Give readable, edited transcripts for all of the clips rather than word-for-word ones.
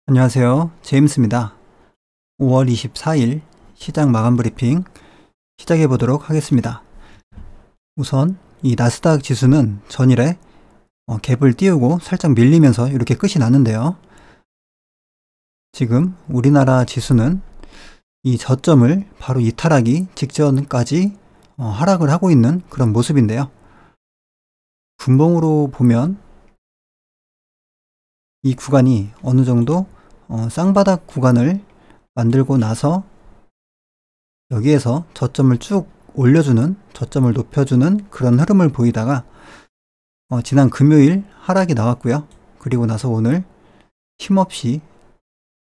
안녕하세요. 제임스입니다. 5월 24일 시장 마감 브리핑 시작해 보도록 하겠습니다. 우선 이 나스닥 지수는 전일에 갭을 띄우고 살짝 밀리면서 이렇게 끝이 났는데요. 지금 우리나라 지수는 이 저점을 바로 이탈하기 직전까지 하락을 하고 있는 그런 모습인데요. 분봉으로 보면 이 구간이 어느 정도 쌍바닥 구간을 만들고 나서 여기에서 저점을 쭉 올려주는, 저점을 높여주는 그런 흐름을 보이다가 지난 금요일 하락이 나왔고요. 그리고 나서 오늘 힘없이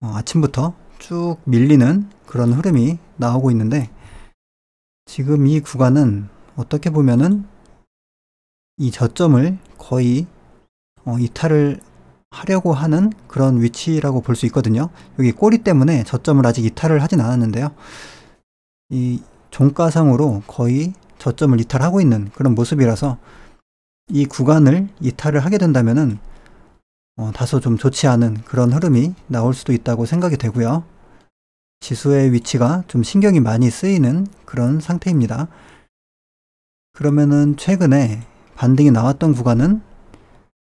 아침부터 쭉 밀리는 그런 흐름이 나오고 있는데, 지금 이 구간은 어떻게 보면은 이 저점을 거의 이탈을 하려고 하는 그런 위치라고 볼 수 있거든요. 여기 꼬리 때문에 저점을 아직 이탈을 하진 않았는데요. 이 종가상으로 거의 저점을 이탈하고 있는 그런 모습이라서 이 구간을 이탈을 하게 된다면은 다소 좀 좋지 않은 그런 흐름이 나올 수도 있다고 생각이 되고요. 지수의 위치가 좀 신경이 많이 쓰이는 그런 상태입니다. 그러면은 최근에 반등이 나왔던 구간은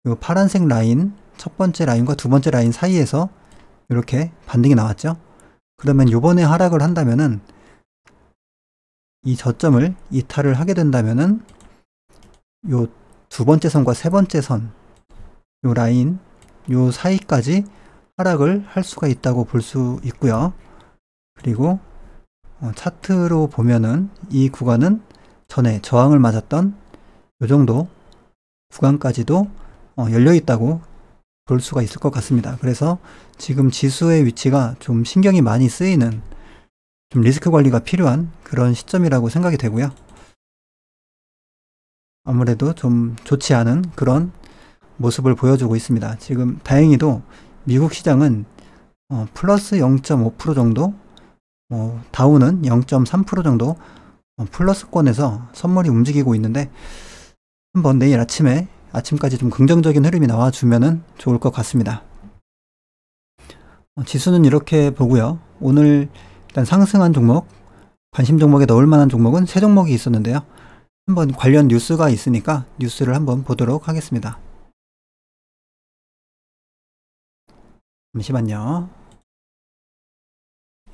이 파란색 라인, 첫 번째 라인과 두 번째 라인 사이에서 이렇게 반등이 나왔죠. 그러면 요번에 하락을 한다면은 이 저점을 이탈을 하게 된다면은 요 두 번째 선과 세 번째 선, 요 라인, 요 사이까지 하락을 할 수가 있다고 볼 수 있고요. 그리고 차트로 보면은 이 구간은 전에 저항을 맞았던 요 정도 구간까지도 열려 있다고 볼 수가 있을 것 같습니다. 그래서 지금 지수의 위치가 좀 신경이 많이 쓰이는, 좀 리스크 관리가 필요한 그런 시점이라고 생각이 되고요. 아무래도 좀 좋지 않은 그런 모습을 보여주고 있습니다. 지금 다행히도 미국 시장은 플러스 0.5% 정도, 다우는 0.3% 정도 플러스권에서 선물이 움직이고 있는데, 한번 내일 아침까지 좀 긍정적인 흐름이 나와주면 좋을 것 같습니다. 지수는 이렇게 보고요. 오늘 일단 상승한 종목, 관심 종목에 넣을 만한 종목은 세 종목이 있었는데요. 한번 관련 뉴스가 있으니까 뉴스를 한번 보도록 하겠습니다. 잠시만요.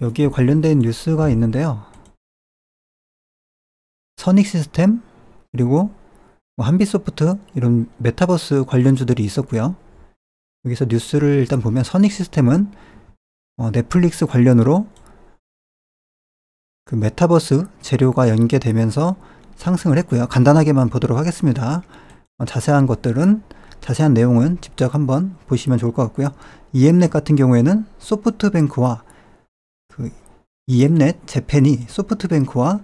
여기에 관련된 뉴스가 있는데요. 선익시스템, 그리고 한빛소프트, 이런 메타버스 관련주들이 있었고요. 여기서 뉴스를 일단 보면 선익시스템은 넷플릭스 관련으로 그 메타버스 재료가 연계되면서 상승을 했고요. 간단하게만 보도록 하겠습니다. 자세한 내용은 직접 한번 보시면 좋을 것 같고요. EM넷 같은 경우에는 소프트뱅크와 그 EM넷 재팬이 소프트뱅크와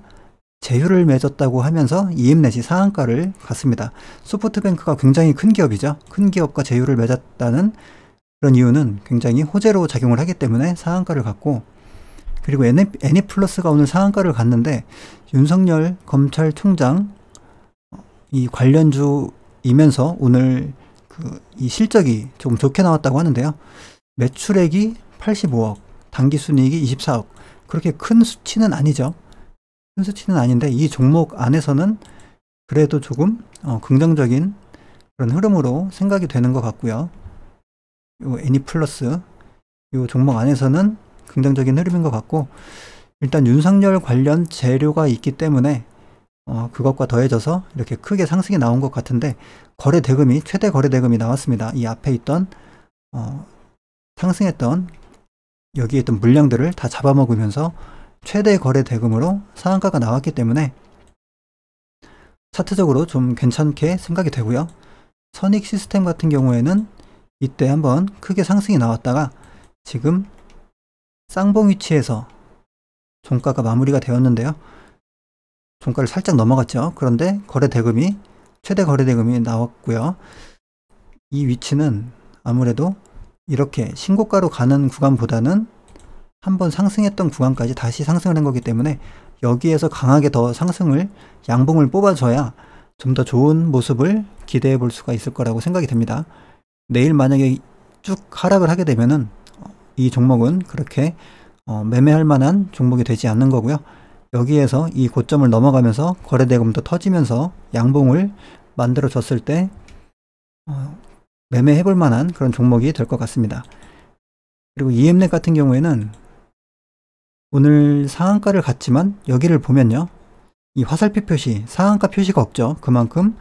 제휴를 맺었다고 하면서 EM넷이 상한가를 갔습니다. 소프트뱅크가 굉장히 큰 기업이죠. 큰 기업과 제휴를 맺었다는 그런 이유는 굉장히 호재로 작용을 하기 때문에 상한가를 갔고, 그리고 애니플러스가 오늘 상한가를 갔는데 윤석열 검찰총장 이 관련주이면서 오늘 이 실적이 조금 좋게 나왔다고 하는데요. 매출액이 85억, 당기순이익이 24억. 그렇게 큰 수치는 아니죠. 큰 수치는 아닌데 이 종목 안에서는 그래도 조금 긍정적인 그런 흐름으로 생각이 되는 것 같고요. 요 애니플러스, 요 종목 안에서는 긍정적인 흐름인 것 같고, 일단 윤석열 관련 재료가 있기 때문에 그것과 더해져서 이렇게 크게 상승이 나온 것 같은데, 최대 거래 대금이 나왔습니다. 이 앞에 있던 상승했던 여기에 있던 물량들을 다 잡아먹으면서 최대 거래 대금으로 상한가가 나왔기 때문에 차트적으로 좀 괜찮게 생각이 되고요. 선익시스템 같은 경우에는 이때 한번 크게 상승이 나왔다가 지금 쌍봉 위치에서 종가가 마무리가 되었는데요. 종가를 살짝 넘어갔죠. 그런데 최대 거래 대금이 나왔고요. 이 위치는 아무래도 이렇게 신고가로 가는 구간보다는 한번 상승했던 구간까지 다시 상승을 한 거기 때문에 여기에서 강하게 더 양봉을 뽑아줘야 좀 더 좋은 모습을 기대해 볼 수가 있을 거라고 생각이 됩니다. 내일 만약에 쭉 하락을 하게 되면은 이 종목은 그렇게 매매할 만한 종목이 되지 않는 거고요. 여기에서 이 고점을 넘어가면서 거래대금도 터지면서 양봉을 만들어 줬을 때 매매해 볼 만한 그런 종목이 될 것 같습니다. 그리고 EMnet 같은 경우에는 오늘 상한가를 갔지만 여기를 보면요, 이 화살표 표시, 상한가 표시가 없죠. 그만큼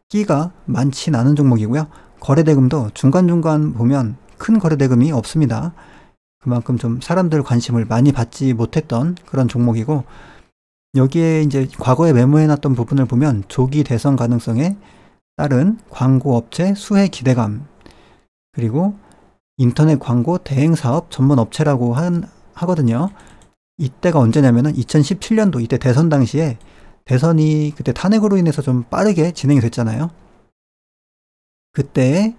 끼가 많진 않은 종목이고요. 거래대금도 중간중간 보면 큰 거래대금이 없습니다. 그만큼 좀 사람들 관심을 많이 받지 못했던 그런 종목이고, 여기에 이제 과거에 메모해놨던 부분을 보면 조기 대선 가능성에 따른 광고 업체 수혜 기대감, 그리고 인터넷 광고 대행 사업 전문 업체라고 하거든요. 이때가 언제냐면은 2017년도 이때 대선 당시에, 대선이 그때 탄핵으로 인해서 좀 빠르게 진행이 됐잖아요. 그때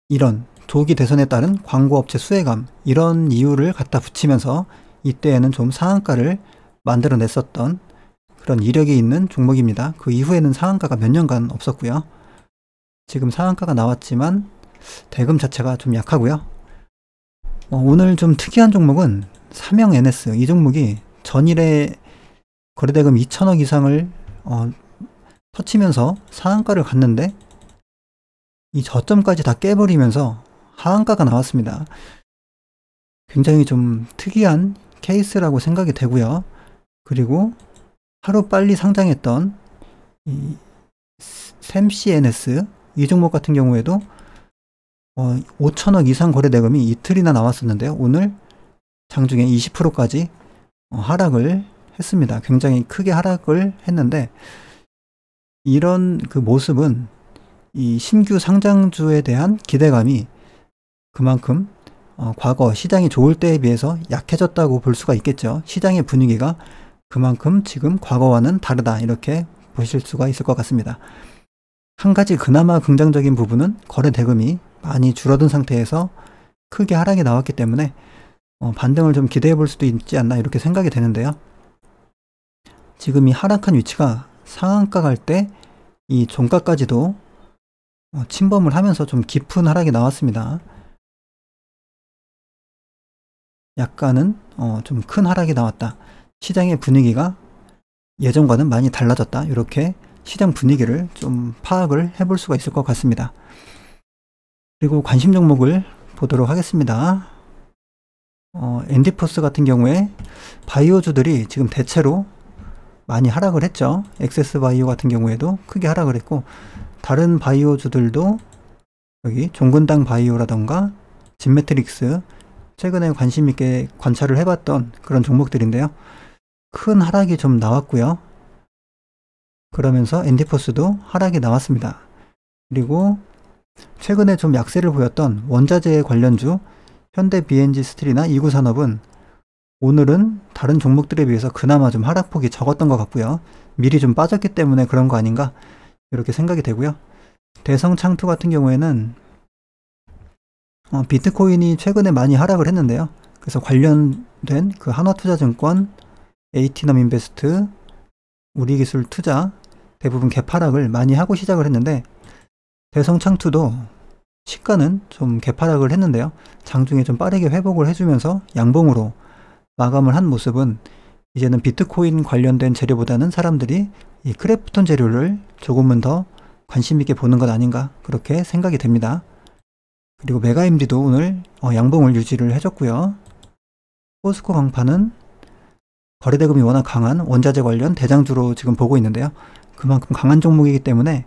이런 조기 대선에 따른 광고업체 수혜감, 이런 이유를 갖다 붙이면서 이때에는 좀 상한가를 만들어냈었던 그런 이력이 있는 종목입니다. 그 이후에는 상한가가 몇 년간 없었고요. 지금 상한가가 나왔지만 대금 자체가 좀 약하고요. 오늘 좀 특이한 종목은 삼형 NS, 이 종목이 전일에 거래대금 2천억 이상을 터치면서 상한가를 갔는데 이 저점까지 다 깨버리면서 하한가가 나왔습니다. 굉장히 좀 특이한 케이스라고 생각이 되고요. 그리고 하루 빨리 상장했던 이 샘CNS, 이 종목 같은 경우에도 5천억 이상 거래대금이 이틀이나 나왔었는데요. 오늘 장중에 20%까지 하락을 했습니다. 굉장히 크게 하락을 했는데, 이런 그 모습은 이 신규 상장주에 대한 기대감이 그만큼 과거 시장이 좋을 때에 비해서 약해졌다고 볼 수가 있겠죠. 시장의 분위기가 그만큼 지금 과거와는 다르다, 이렇게 보실 수가 있을 것 같습니다. 한 가지 그나마 긍정적인 부분은 거래 대금이 많이 줄어든 상태에서 크게 하락이 나왔기 때문에 반등을 좀 기대해 볼 수도 있지 않나, 이렇게 생각이 되는데요. 지금 이 하락한 위치가 상한가 갈 때 이 종가까지도 침범을 하면서 좀 깊은 하락이 나왔습니다. 약간은 좀 큰 하락이 나왔다. 시장의 분위기가 예전과는 많이 달라졌다. 이렇게 시장 분위기를 좀 파악을 해볼 수가 있을 것 같습니다. 그리고 관심 종목을 보도록 하겠습니다. 엔디포스 같은 경우에 바이오주들이 지금 대체로 많이 하락을 했죠. 엑세스 바이오 같은 경우에도 크게 하락을 했고, 다른 바이오주들도 여기 종근당 바이오라던가 진매트릭스, 최근에 관심 있게 관찰을 해봤던 그런 종목들인데요. 큰 하락이 좀 나왔고요. 그러면서 엔디포스도 하락이 나왔습니다. 그리고 최근에 좀 약세를 보였던 원자재 관련주 현대 BNG 스틸이나 이구산업은 오늘은 다른 종목들에 비해서 그나마 좀 하락폭이 적었던 것 같고요. 미리 좀 빠졌기 때문에 그런 거 아닌가, 이렇게 생각이 되고요. 대성창투 같은 경우에는 비트코인이 최근에 많이 하락을 했는데요. 그래서 관련된 그 한화투자증권, 에이티넘인베스트, 우리기술투자 대부분 갭하락을 많이 하고 시작을 했는데, 대성창투도 시가는 좀 갭하락을 했는데요. 장중에 좀 빠르게 회복을 해주면서 양봉으로 마감을 한 모습은, 이제는 비트코인 관련된 재료보다는 사람들이 이 크래프톤 재료를 조금은 더 관심 있게 보는 것 아닌가, 그렇게 생각이 됩니다. 그리고 메가임디도 오늘 양봉을 유지를 해줬고요. 포스코 강파는 거래대금이 워낙 강한 원자재 관련 대장주로 지금 보고 있는데요. 그만큼 강한 종목이기 때문에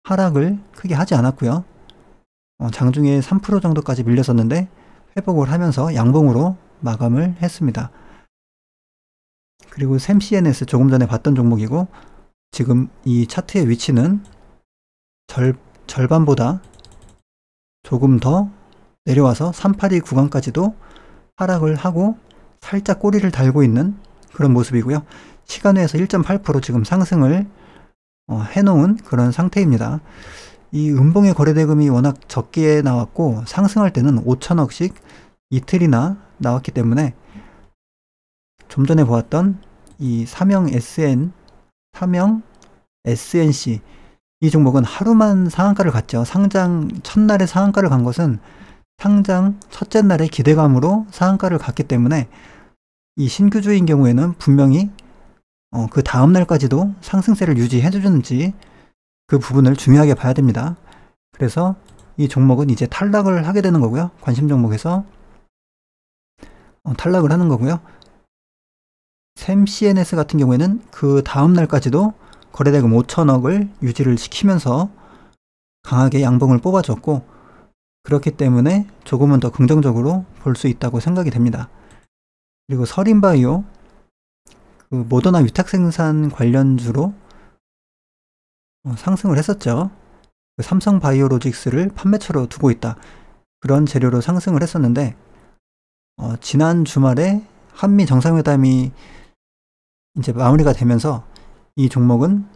하락을 크게 하지 않았고요. 장중에 3% 정도까지 밀렸었는데 회복을 하면서 양봉으로 마감을 했습니다. 그리고 샘CNS 조금 전에 봤던 종목이고, 지금 이 차트의 위치는 절반보다 조금 더 내려와서 382 구간까지도 하락을 하고 살짝 꼬리를 달고 있는 그런 모습이고요. 시간외에서 1.8% 지금 상승을 해놓은 그런 상태입니다. 이 음봉의 거래대금이 워낙 적게 나왔고, 상승할 때는 5천억씩 이틀이나 나왔기 때문에 좀 전에 보았던 이 삼형 SNC, 이 종목은 하루만 상한가를 갔죠. 상장 첫날에 상한가를 간 것은 상장 첫째 날의 기대감으로 상한가를 갔기 때문에 이 신규주인 경우에는 분명히 그 다음 날까지도 상승세를 유지해 주는지 그 부분을 중요하게 봐야 됩니다. 그래서 이 종목은 이제 탈락을 하게 되는 거고요. 관심 종목에서 탈락을 하는 거고요. 샘 CNS 같은 경우에는 그 다음 날까지도 거래대금 5천억을 유지를 시키면서 강하게 양봉을 뽑아줬고, 그렇기 때문에 조금은 더 긍정적으로 볼 수 있다고 생각이 됩니다. 그리고 서린바이오, 그 모더나 위탁 생산 관련주로 상승을 했었죠. 그 삼성바이오로직스를 판매처로 두고 있다, 그런 재료로 상승을 했었는데 지난 주말에 한미 정상회담이 이제 마무리가 되면서 이 종목은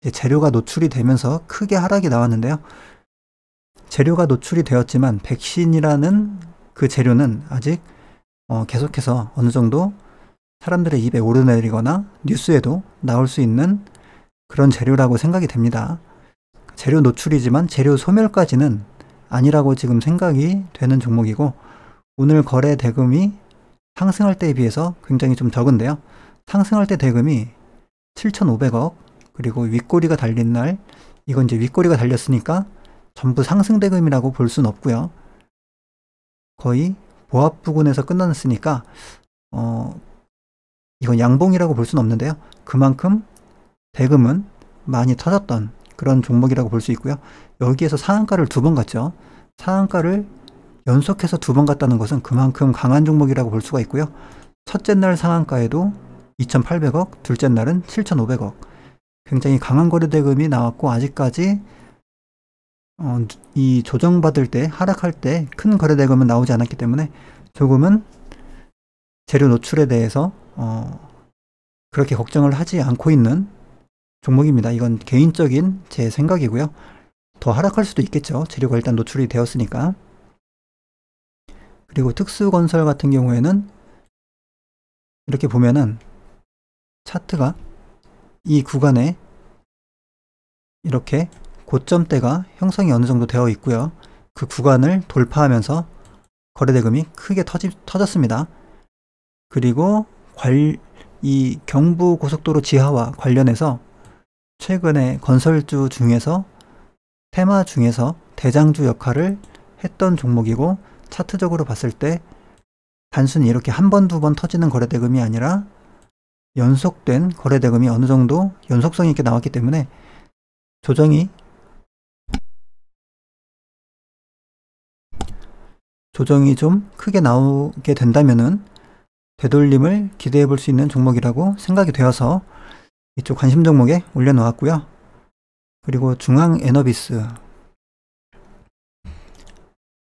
이제 재료가 노출이 되면서 크게 하락이 나왔는데요. 재료가 노출이 되었지만 백신이라는 그 재료는 아직 계속해서 어느 정도 사람들의 입에 오르내리거나 뉴스에도 나올 수 있는 그런 재료라고 생각이 됩니다. 재료 노출이지만 재료 소멸까지는 아니라고 지금 생각이 되는 종목이고, 오늘 거래 대금이 상승할 때에 비해서 굉장히 좀 적은데요. 상승할 때 대금이 7,500억, 그리고 윗꼬리가 달린 날, 이건 이제 윗꼬리가 달렸으니까 전부 상승 대금이라고 볼 수는 없고요. 거의 보합 부근에서 끝났으니까 이건 양봉이라고 볼 수는 없는데요. 그만큼 대금은 많이 터졌던 그런 종목이라고 볼 수 있고요. 여기에서 상한가를 2번 갔죠. 상한가를 연속해서 2번 갔다는 것은 그만큼 강한 종목이라고 볼 수가 있고요. 첫째 날 상한가에도 2,800억, 둘째 날은 7,500억. 굉장히 강한 거래 대금이 나왔고, 아직까지 이 조정받을 때, 하락할 때 큰 거래 대금은 나오지 않았기 때문에 조금은 재료 노출에 대해서 그렇게 걱정을 하지 않고 있는 종목입니다. 이건 개인적인 제 생각이고요. 더 하락할 수도 있겠죠. 재료가 일단 노출이 되었으니까. 그리고 특수건설 같은 경우에는 이렇게 보면은 차트가 이 구간에 이렇게 고점대가 형성이 어느 정도 되어 있고요. 그 구간을 돌파하면서 거래대금이 크게 터졌습니다. 그리고 이 경부고속도로 지하와 관련해서 최근에 건설주 중에서 테마 중에서 대장주 역할을 했던 종목이고, 차트적으로 봤을 때 단순히 이렇게 한 번, 2번 터지는 거래대금이 아니라 연속된 거래대금이 어느 정도 연속성이 있게 나왔기 때문에 조정이 좀 크게 나오게 된다면은 되돌림을 기대해 볼 수 있는 종목이라고 생각이 되어서 이쪽 관심 종목에 올려놓았고요. 그리고 중앙에너비스,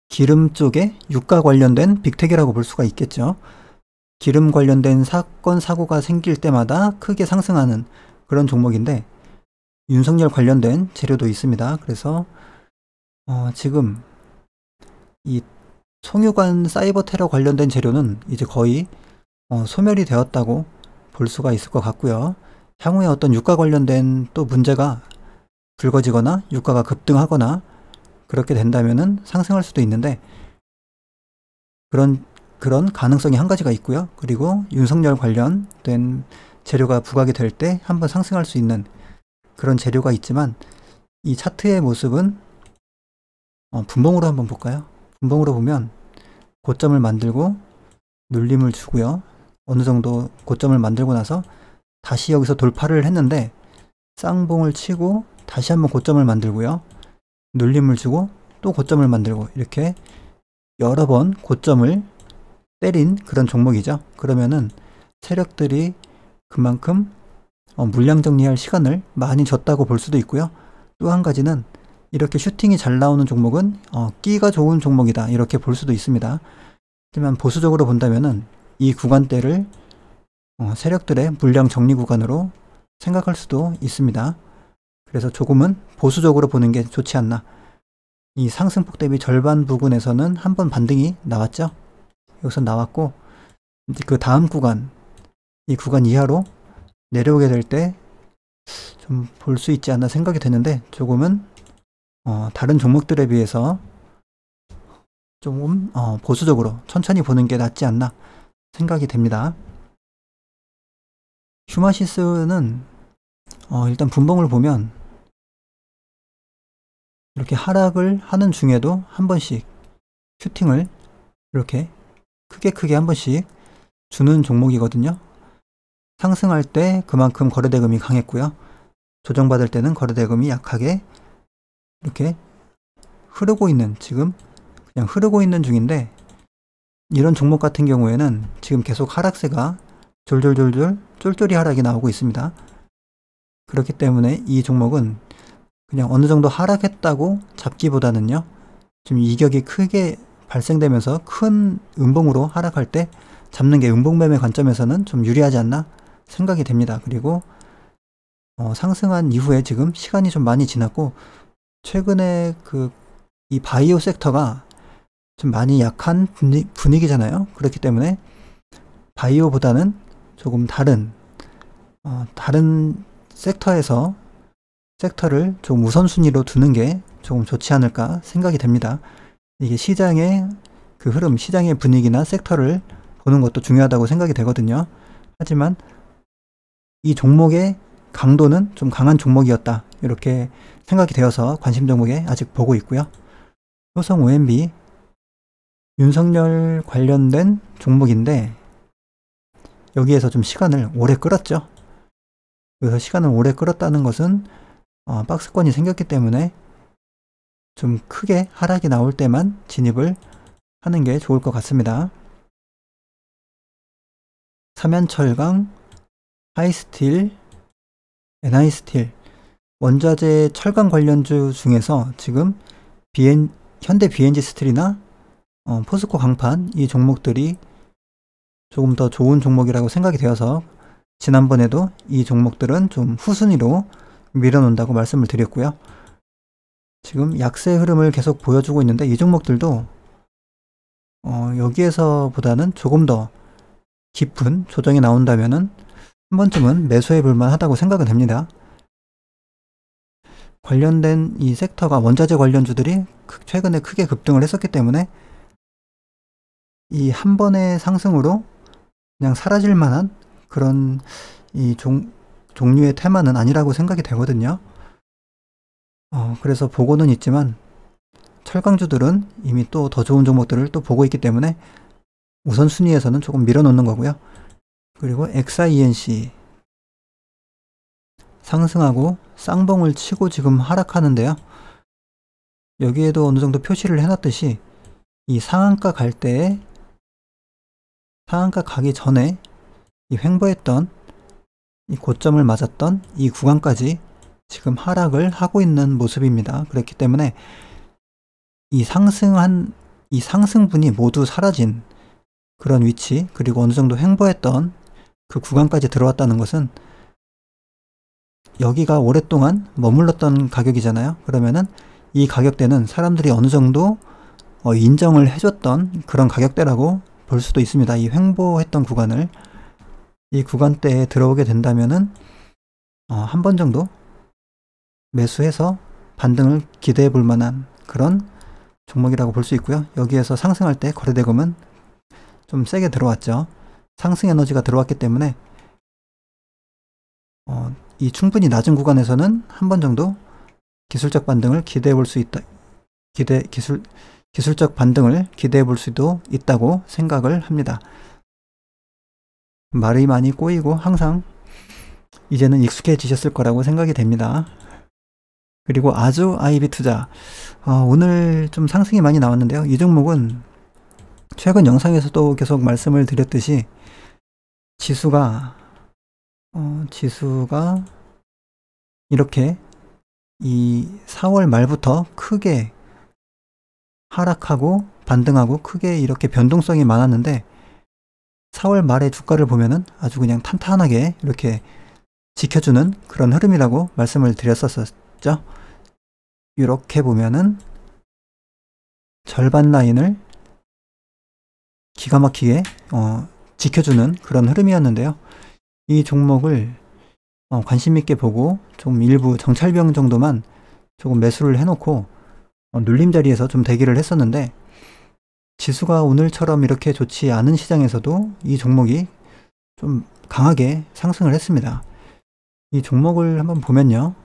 기름 쪽에 유가 관련된 빅텍이라고 볼 수가 있겠죠. 기름 관련된 사건 사고가 생길 때마다 크게 상승하는 그런 종목인데, 윤석열 관련된 재료도 있습니다. 그래서 지금 이 송유관 사이버 테러 관련된 재료는 이제 거의 소멸이 되었다고 볼 수가 있을 것 같고요. 향후에 어떤 유가 관련된 또 문제가 불거지거나 유가가 급등하거나 그렇게 된다면은 상승할 수도 있는데, 그런 가능성이 한 가지가 있고요. 그리고 윤석열 관련된 재료가 부각이 될 때 한번 상승할 수 있는 그런 재료가 있지만, 이 차트의 모습은 분봉으로 한번 볼까요? 분봉으로 보면 고점을 만들고 눌림을 주고요. 어느 정도 고점을 만들고 나서 다시 여기서 돌파를 했는데 쌍봉을 치고 다시 한번 고점을 만들고요. 눌림을 주고 또 고점을 만들고, 이렇게 여러 번 고점을 때린 그런 종목이죠. 그러면은 세력들이 그만큼 물량 정리할 시간을 많이 줬다고 볼 수도 있고요. 또 한 가지는 이렇게 슈팅이 잘 나오는 종목은 끼가 좋은 종목이다, 이렇게 볼 수도 있습니다. 하지만 보수적으로 본다면은 이 구간대를 세력들의 물량 정리 구간으로 생각할 수도 있습니다. 그래서 조금은 보수적으로 보는 게 좋지 않나. 이 상승폭 대비 절반 부근에서는 한번 반등이 나왔죠. 여기서 나왔고, 이제 그 다음 구간, 이 구간 이하로 내려오게 될 때 좀 볼 수 있지 않나 생각이 되는데, 조금은 다른 종목들에 비해서 좀 보수적으로 천천히 보는 게 낫지 않나 생각이 됩니다. 휴마시스는 일단 분봉을 보면 이렇게 하락을 하는 중에도 한 번씩 큐팅을 이렇게 크게 한 번씩 주는 종목이거든요. 상승할 때 그만큼 거래대금이 강했고요. 조정받을 때는 거래대금이 약하게 이렇게 흐르고 있는, 지금 그냥 흐르고 있는 중인데, 이런 종목 같은 경우에는 지금 계속 하락세가 쫄쫄이 하락이 나오고 있습니다. 그렇기 때문에 이 종목은 그냥 어느 정도 하락했다고 잡기보다는요, 좀 이격이 크게 발생되면서 큰 음봉으로 하락할 때 잡는 게 음봉매매 관점에서는 좀 유리하지 않나 생각이 됩니다. 그리고 상승한 이후에 지금 시간이 좀 많이 지났고, 최근에 이 바이오 섹터가 좀 많이 약한 분위기잖아요. 그렇기 때문에 바이오보다는 조금 다른 섹터를 좀 우선순위로 두는 게 조금 좋지 않을까 생각이 됩니다. 이게 시장의 그 흐름, 시장의 분위기나 섹터를 보는 것도 중요하다고 생각이 되거든요. 하지만 이 종목의 강도는 좀 강한 종목이었다, 이렇게 생각이 되어서 관심 종목에 아직 보고 있고요. 효성 OMB, 윤석열 관련된 종목인데 여기에서 좀 시간을 오래 끌었죠. 그래서 시간을 오래 끌었다는 것은 박스권이 생겼기 때문에 좀 크게 하락이 나올 때만 진입을 하는 게 좋을 것 같습니다. 삼연철강, 하이스틸, NI스틸, 원자재 철강 관련주 중에서 지금 현대 BNG 스틸이나 포스코 강판, 이 종목들이 조금 더 좋은 종목이라고 생각이 되어서 지난번에도 이 종목들은 좀 후순위로 밀어놓는다고 말씀을 드렸고요. 지금 약세 흐름을 계속 보여주고 있는데 이 종목들도 여기에서보다는 조금 더 깊은 조정이 나온다면은 한 번쯤은 매수해 볼만 하다고 생각은 됩니다. 관련된 이 섹터가 원자재 관련주들이 최근에 크게 급등을 했었기 때문에 이 한 번의 상승으로 그냥 사라질 만한 그런 이 종류의 테마는 아니라고 생각이 되거든요. 그래서 보고는 있지만 철강주들은 이미 또 더 좋은 종목들을 또 보고 있기 때문에 우선순위에서는 조금 밀어놓는 거고요. 그리고 XINC 상승하고 쌍봉을 치고 지금 하락하는데요. 여기에도 어느 정도 표시를 해놨듯이 이 상한가 갈 때, 상한가 가기 전에 이 횡보했던 이 고점을 맞았던 이 구간까지 지금 하락을 하고 있는 모습입니다. 그렇기 때문에 이 상승분이 모두 사라진 그런 위치, 그리고 어느 정도 횡보했던 그 구간까지 들어왔다는 것은 여기가 오랫동안 머물렀던 가격이잖아요. 그러면은 이 가격대는 사람들이 어느 정도 인정을 해줬던 그런 가격대라고 볼 수도 있습니다. 이 횡보했던 구간을, 이 구간대에 들어오게 된다면은 한 번 정도 매수해서 반등을 기대해 볼 만한 그런 종목이라고 볼 수 있고요. 여기에서 상승할 때 거래대금은 좀 세게 들어왔죠. 상승 에너지가 들어왔기 때문에 이 충분히 낮은 구간에서는 한 번 정도 기술적 반등을 기대해 볼 수 있다. 기술적 반등을 기대해 볼 수도 있다고 생각을 합니다. 말이 많이 꼬이고 항상 이제는 익숙해지셨을 거라고 생각이 됩니다. 그리고 아주 IB 투자, 오늘 좀 상승이 많이 나왔는데요. 이 종목은 최근 영상에서도 계속 말씀을 드렸듯이 지수가 이렇게 이 4월 말부터 크게 하락하고 반등하고 크게 이렇게 변동성이 많았는데 4월 말의 주가를 보면은 아주 그냥 탄탄하게 이렇게 지켜주는 그런 흐름이라고 말씀을 드렸었죠. 이렇게 보면은 절반 라인을 기가 막히게 지켜주는 그런 흐름이었는데요. 이 종목을 관심 있게 보고 좀 일부 정찰병 정도만 조금 매수를 해놓고 눌림 자리에서 좀 대기를 했었는데 지수가 오늘처럼 이렇게 좋지 않은 시장에서도 이 종목이 좀 강하게 상승을 했습니다. 이 종목을 한번 보면요.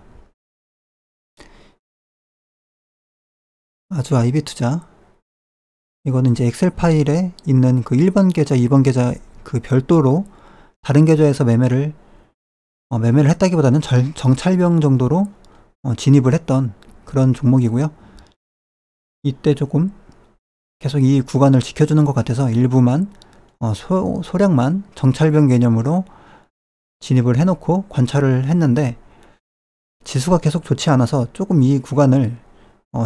아주 IB 투자. 이거는 이제 엑셀 파일에 있는 그 1번 계좌, 2번 계좌 그 별도로 다른 계좌에서 매매를 했다기보다는 정찰병 정도로 진입을 했던 그런 종목이고요. 이때 조금 계속 이 구간을 지켜주는 것 같아서 일부만 소량만 정찰병 개념으로 진입을 해놓고 관찰을 했는데 지수가 계속 좋지 않아서 조금 이 구간을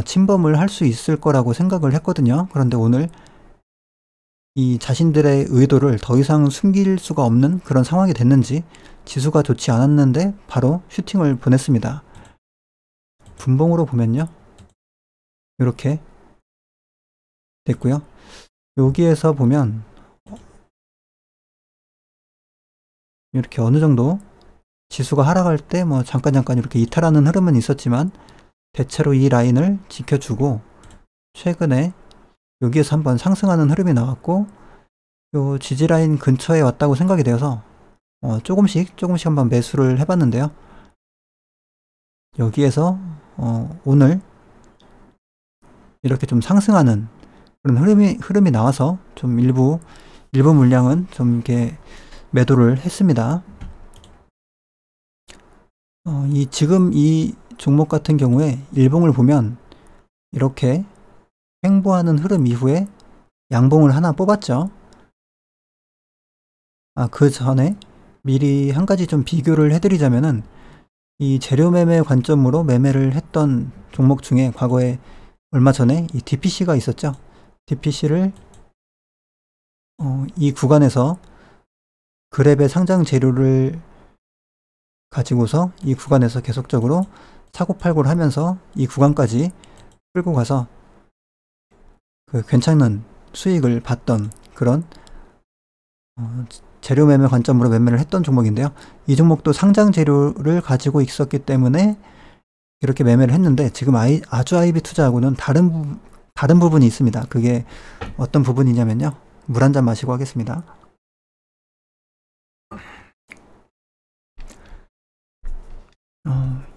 침범을 할 수 있을 거라고 생각을 했거든요. 그런데 오늘 이 자신들의 의도를 더 이상 숨길 수가 없는 그런 상황이 됐는지 지수가 좋지 않았는데 바로 슈팅을 보냈습니다. 분봉으로 보면요. 이렇게 됐고요. 여기에서 보면 이렇게 어느 정도 지수가 하락할 때 뭐 잠깐 이렇게 이탈하는 흐름은 있었지만 대체로 이 라인을 지켜주고 최근에 여기에서 한번 상승하는 흐름이 나왔고 요 지지라인 근처에 왔다고 생각이 되어서 조금씩 한번 매수를 해봤는데요. 여기에서 오늘 이렇게 좀 상승하는 그런 흐름이 나와서 좀 일부 물량은 좀 이렇게 매도를 했습니다. 지금 이 종목 같은 경우에 일봉을 보면 이렇게 횡보하는 흐름 이후에 양봉을 하나 뽑았죠. 그 전에 미리 한 가지 좀 비교를 해드리자면은 이 재료 매매 관점으로 매매를 했던 종목 중에 과거에 얼마 전에 이 DPC가 있었죠. DPC를 이 구간에서 그랩의 상장 재료를 가지고서 이 구간에서 계속적으로 사고팔고를 하면서 이 구간까지 끌고 가서 그 괜찮은 수익을 봤던 그런 재료 매매 관점으로 매매를 했던 종목인데요. 이 종목도 상장 재료를 가지고 있었기 때문에 이렇게 매매를 했는데 지금 아주 IB 투자하고는 다른 부분이 있습니다. 그게 어떤 부분이냐면요. 물 한 잔 마시고 하겠습니다.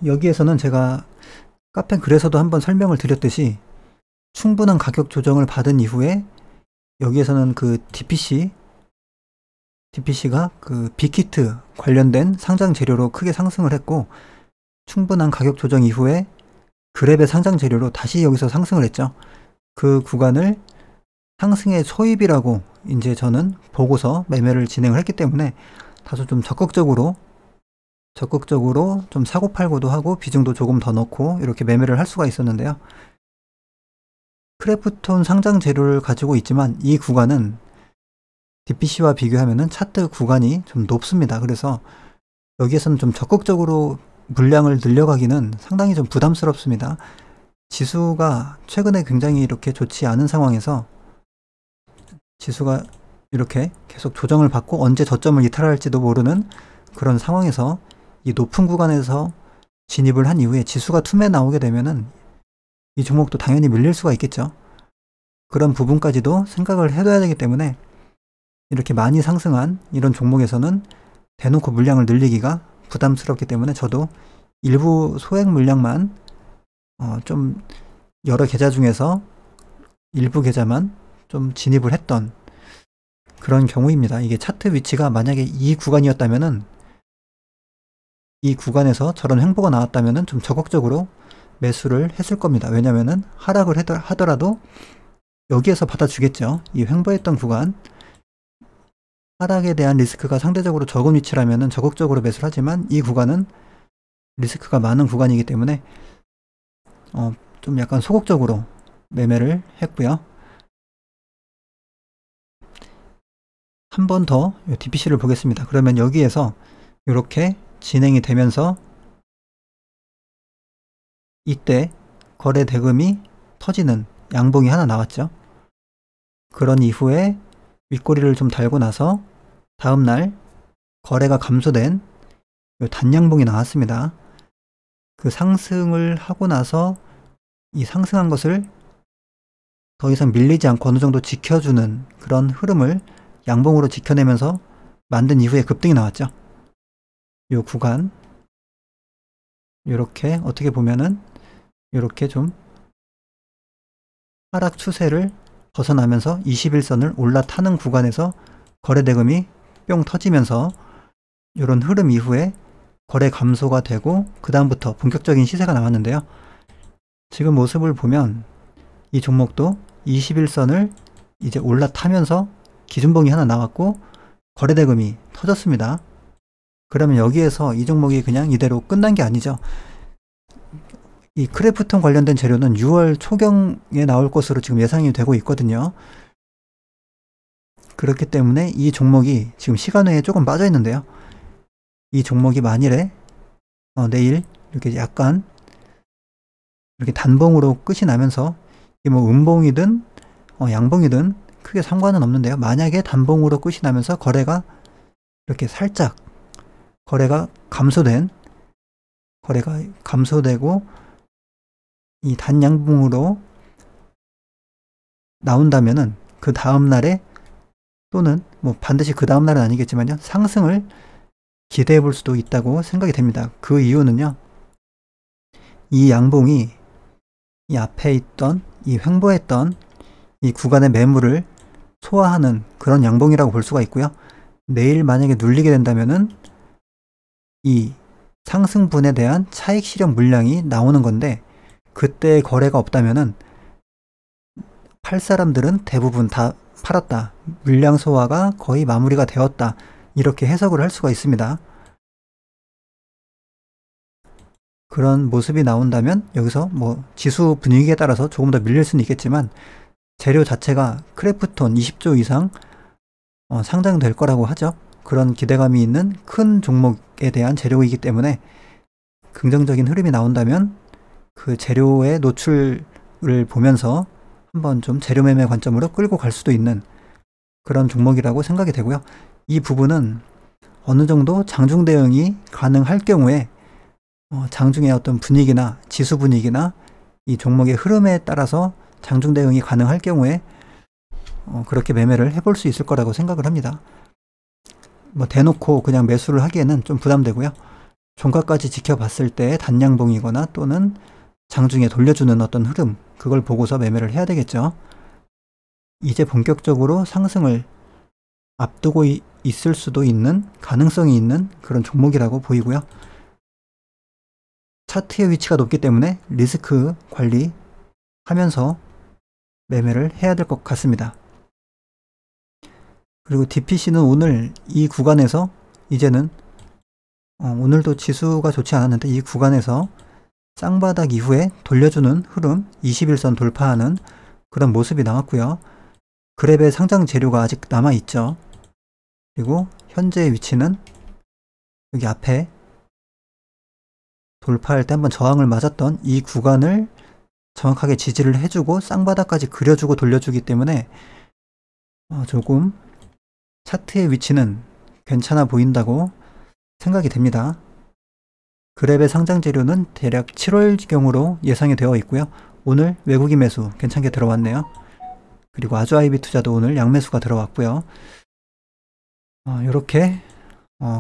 여기에서는 제가 카페 글에서도 한번 설명을 드렸듯이 충분한 가격 조정을 받은 이후에 여기에서는 그 DPC가 그 빅히트 관련된 상장 재료로 크게 상승을 했고 충분한 가격 조정 이후에 그랩의 상장 재료로 다시 여기서 상승을 했죠. 그 구간을 상승의 초입이라고 이제 저는 보고서 매매를 진행을 했기 때문에 다소 좀 적극적으로 좀 사고팔고도 하고 비중도 조금 더 넣고 이렇게 매매를 할 수가 있었는데요. 크래프톤 상장 재료를 가지고 있지만 이 구간은 DPC와 비교하면은 차트 구간이 좀 높습니다. 그래서 여기에서는 좀 적극적으로 물량을 늘려가기는 상당히 좀 부담스럽습니다. 지수가 최근에 굉장히 이렇게 좋지 않은 상황에서 지수가 이렇게 계속 조정을 받고 언제 저점을 이탈할지도 모르는 그런 상황에서 이 높은 구간에서 진입을 한 이후에 지수가 툼에 나오게 되면은 이 종목도 당연히 밀릴 수가 있겠죠. 그런 부분까지도 생각을 해둬야 되기 때문에 이렇게 많이 상승한 이런 종목에서는 대놓고 물량을 늘리기가 부담스럽기 때문에 저도 일부 소액 물량만 좀 여러 계좌 중에서 일부 계좌만 좀 진입을 했던 그런 경우입니다. 이게 차트 위치가 만약에 이 구간이었다면은 이 구간에서 저런 횡보가 나왔다면은 좀 적극적으로 매수를 했을 겁니다. 왜냐면은 하락을 하더라도 여기에서 받아주겠죠. 이 횡보했던 구간 하락에 대한 리스크가 상대적으로 적은 위치라면은 적극적으로 매수를 하지만 이 구간은 리스크가 많은 구간이기 때문에 좀 약간 소극적으로 매매를 했고요. 한 번 더 DPC를 보겠습니다. 그러면 여기에서 이렇게 진행이 되면서 이때 거래 대금이 터지는 양봉이 하나 나왔죠. 그런 이후에 윗꼬리를 좀 달고 나서 다음날 거래가 감소된 단양봉이 나왔습니다. 그 상승을 하고 나서 이 상승한 것을 더 이상 밀리지 않고 어느 정도 지켜주는 그런 흐름을 양봉으로 지켜내면서 만든 이후에 급등이 나왔죠. 이 구간 이렇게 어떻게 보면은 이렇게 좀 하락 추세를 벗어나면서 21선을 올라타는 구간에서 거래대금이 뿅 터지면서 이런 흐름 이후에 거래 감소가 되고 그 다음부터 본격적인 시세가 나왔는데요. 지금 모습을 보면 이 종목도 21선을 이제 올라타면서 기준봉이 하나 나왔고 거래대금이 터졌습니다. 그러면 여기에서 이 종목이 그냥 이대로 끝난 게 아니죠. 이 크래프톤 관련된 재료는 6월 초경에 나올 것으로 지금 예상이 되고 있거든요. 그렇기 때문에 이 종목이 지금 시간외에 조금 빠져 있는데요. 이 종목이 만일에 내일 이렇게 약간 이렇게 단봉으로 끝이 나면서 이게 뭐 음봉이든 양봉이든 크게 상관은 없는데요. 만약에 단봉으로 끝이 나면서 거래가 이렇게 살짝 거래가 감소되고 이 단양봉으로 나온다면은 그 다음날에 또는 뭐 반드시 그 다음날은 아니겠지만요. 상승을 기대해 볼 수도 있다고 생각이 됩니다. 그 이유는요. 이 양봉이 이 앞에 있던 이 횡보했던 이 구간의 매물을 소화하는 그런 양봉이라고 볼 수가 있고요. 내일 만약에 눌리게 된다면은 이 상승분에 대한 차익 실현 물량이 나오는 건데 그때 거래가 없다면은 팔 사람들은 대부분 다 팔았다. 물량 소화가 거의 마무리가 되었다. 이렇게 해석을 할 수가 있습니다. 그런 모습이 나온다면 여기서 뭐 지수 분위기에 따라서 조금 더 밀릴 수는 있겠지만 재료 자체가 크래프톤 20조 이상 상장될 거라고 하죠. 그런 기대감이 있는 큰 종목에 대한 재료이기 때문에 긍정적인 흐름이 나온다면 그 재료의 노출을 보면서 한번 좀 재료 매매 관점으로 끌고 갈 수도 있는 그런 종목이라고 생각이 되고요. 이 부분은 어느 정도 장중 대응이 가능할 경우에 장중의 어떤 분위기나 지수 분위기나 이 종목의 흐름에 따라서 장중 대응이 가능할 경우에 그렇게 매매를 해볼 수 있을 거라고 생각을 합니다. 뭐 대놓고 그냥 매수를 하기에는 좀 부담되고요. 종가까지 지켜봤을 때 단양봉이거나 또는 장중에 돌려주는 어떤 흐름, 그걸 보고서 매매를 해야 되겠죠. 이제 본격적으로 상승을 앞두고 있을 수도 있는 가능성이 있는 그런 종목이라고 보이고요. 차트의 위치가 높기 때문에 리스크 관리하면서 매매를 해야 될 것 같습니다. 그리고 DPC는 오늘 이 구간에서 이제는 오늘도 지수가 좋지 않았는데 이 구간에서 쌍바닥 이후에 돌려주는 흐름 21선 돌파하는 그런 모습이 나왔고요. 그랩의 상장 재료가 아직 남아있죠. 그리고 현재의 위치는 여기 앞에 돌파할 때 한번 저항을 맞았던 이 구간을 정확하게 지지를 해주고 쌍바닥까지 그려주고 돌려주기 때문에 조금 차트의 위치는 괜찮아 보인다고 생각이 됩니다. 그랩의 상장 재료는 대략 7월경으로 예상이 되어 있고요. 오늘 외국인 매수 괜찮게 들어왔네요. 그리고 아주아이비 투자도 오늘 양매수가 들어왔고요. 이렇게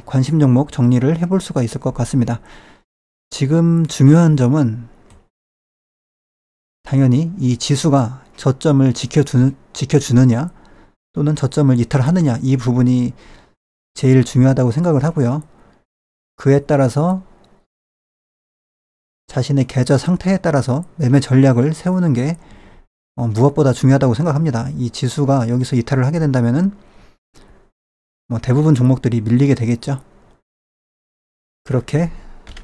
관심 종목 정리를 해볼 수가 있을 것 같습니다. 지금 중요한 점은 당연히 이 지수가 저점을 지켜주느냐 또는 저점을 이탈하느냐 이 부분이 제일 중요하다고 생각을 하고요. 그에 따라서 자신의 계좌 상태에 따라서 매매 전략을 세우는 게 무엇보다 중요하다고 생각합니다. 이 지수가 여기서 이탈을 하게 된다면은 대부분 종목들이 밀리게 되겠죠. 그렇게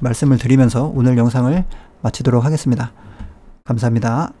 말씀을 드리면서 오늘 영상을 마치도록 하겠습니다. 감사합니다.